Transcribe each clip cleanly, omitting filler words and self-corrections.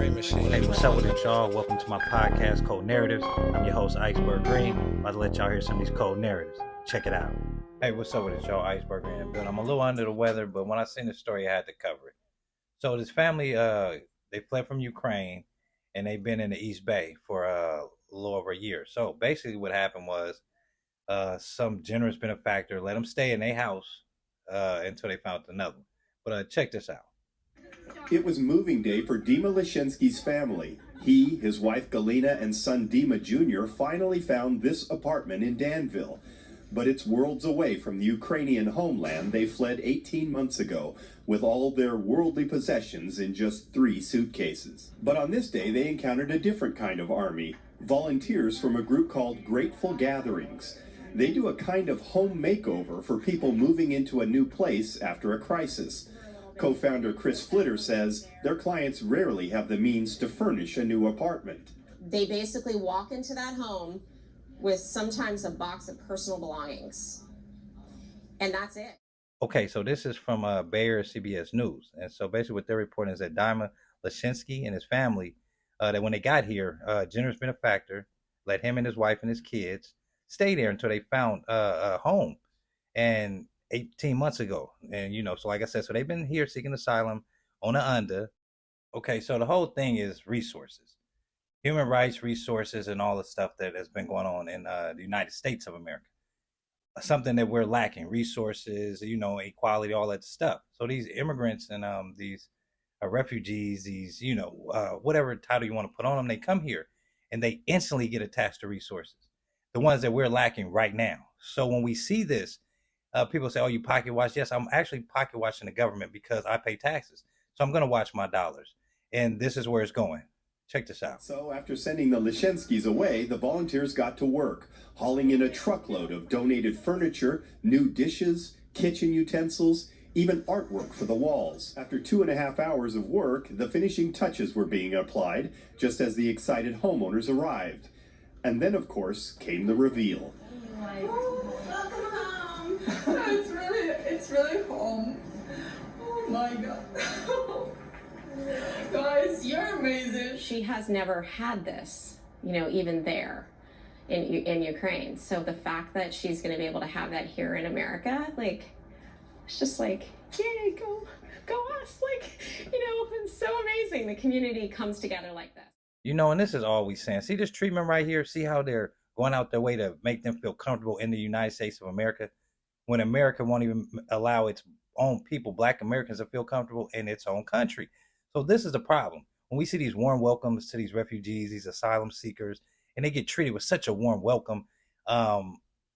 brain machine. Hey, what's up with it, y'all? Welcome to my podcast, Cold Narratives. I'm your host, Iceberg Green. About to let y'all hear some of these cold narratives. Check it out. Hey, what's up with it, y'all? Iceberg Green. I'm a little under the weather, but when I seen the story, I had to cover it. So this family, they fled from Ukraine, and they've been in the East Bay for a little over a year. So basically, what happened was some generous benefactor let them stay in their house until they found another one. But check this out. It was moving day for Dima Leszczynski's family. He, his wife Galina, and son Dima Jr. finally found this apartment in Danville. But it's worlds away from the Ukrainian homeland they fled 18 months ago, with all their worldly possessions in just 3 suitcases. But on this day, they encountered a different kind of army, volunteers from a group called Grateful Gatherings. They do a kind of home makeover for people moving into a new place after a crisis. Co-founder Chris Flitter says their clients rarely have the means to furnish a new apartment. They basically walk into that home with sometimes a box of personal belongings, and that's it. Okay, so this is from Bay Area CBS News. And so basically what they're reporting is that Dima Leszczynski and his family, that when they got here, generous benefactor let him and his wife and his kids stay there until they found a home. And 18 months ago. And, so like I said, so they've been here seeking asylum on the under. Okay, so the whole thing is resources, human rights, resources, and all the stuff that has been going on in the United States of America. Something that we're lacking, resources, equality, all that stuff. So these immigrants and these refugees, these, whatever title you want to put on them, they come here and they instantly get attached to resources, the ones that we're lacking right now. So when we see this, people say, oh, you pocket watch. Yes, I'm actually pocket watching the government because I pay taxes. So I'm going to watch my dollars. And this is where it's going. Check this out. So after sending the Leszczynskis away, the volunteers got to work, hauling in a truckload of donated furniture, new dishes, kitchen utensils, even artwork for the walls. After 2.5 hours of work, the finishing touches were being applied just as the excited homeowners arrived. And then, of course, came the reveal. It's really home. Oh my god. Guys, you're amazing. She has never had this, even there in Ukraine. So the fact that she's going to be able to have that here in America, it's just yay, go us. It's so amazing. The community comes together like this. And this is all we saying. See this treatment right here? See how they're going out their way to make them feel comfortable in the United States of America, when America won't even allow its own people, Black Americans, to feel comfortable in its own country. So this is the problem. When we see these warm welcomes to these refugees, these asylum seekers, and they get treated with such a warm welcome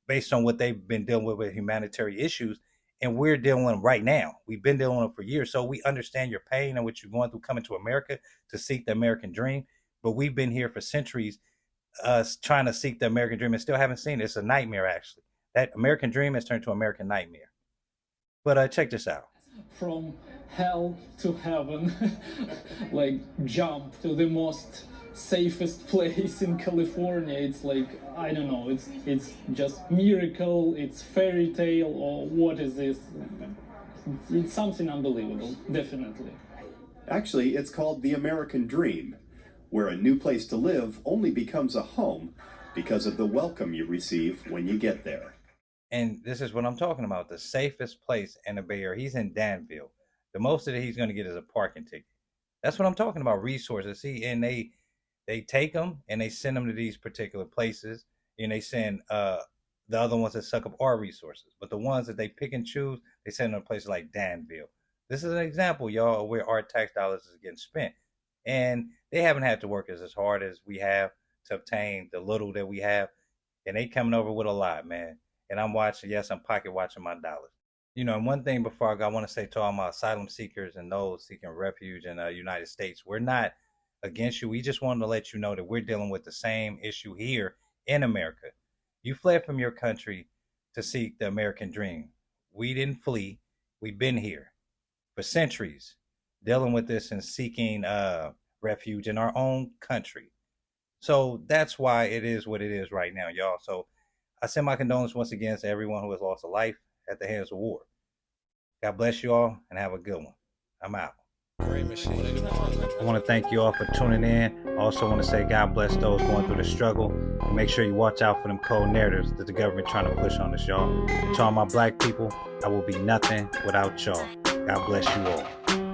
based on what they've been dealing with humanitarian issues, and we're dealing with them right now. We've been dealing with them for years. So we understand your pain and what you're going through coming to America to seek the American dream. But we've been here for centuries trying to seek the American dream and still haven't seen it. It's a nightmare, actually. That American dream has turned to American nightmare. But check this out. From hell to heaven, jump to the most safest place in California. It's I don't know, it's just miracle, it's fairy tale, or what is this? It's something unbelievable, definitely. Actually, it's called the American Dream, where a new place to live only becomes a home because of the welcome you receive when you get there. And this is what I'm talking about, the safest place in the Bay Area. He's in Danville. The most that he's going to get is a parking ticket. That's what I'm talking about, resources. See, and they take them and they send them to these particular places, and they send the other ones that suck up our resources. But the ones that they pick and choose, they send them to places like Danville. This is an example, y'all, of where our tax dollars is getting spent. And they haven't had to work as hard as we have to obtain the little that we have. And they coming over with a lot, man. And I'm watching, yes, I'm pocket watching my dollars. And one thing before I go, I want to say to all my asylum seekers and those seeking refuge in the United States, we're not against you. We just wanted to let you know that we're dealing with the same issue here in America. You fled from your country to seek the American dream. We didn't flee. We've been here for centuries dealing with this and seeking refuge in our own country. So that's why it is what it is right now, y'all. So I send my condolences once again to everyone who has lost a life at the hands of war. God bless you all and have a good one. I'm out. I want to thank you all for tuning in. I also want to say God bless those going through the struggle. And make sure you watch out for them cold narratives that the government trying to push on us, y'all. To all my black people, I will be nothing without y'all. God bless you all.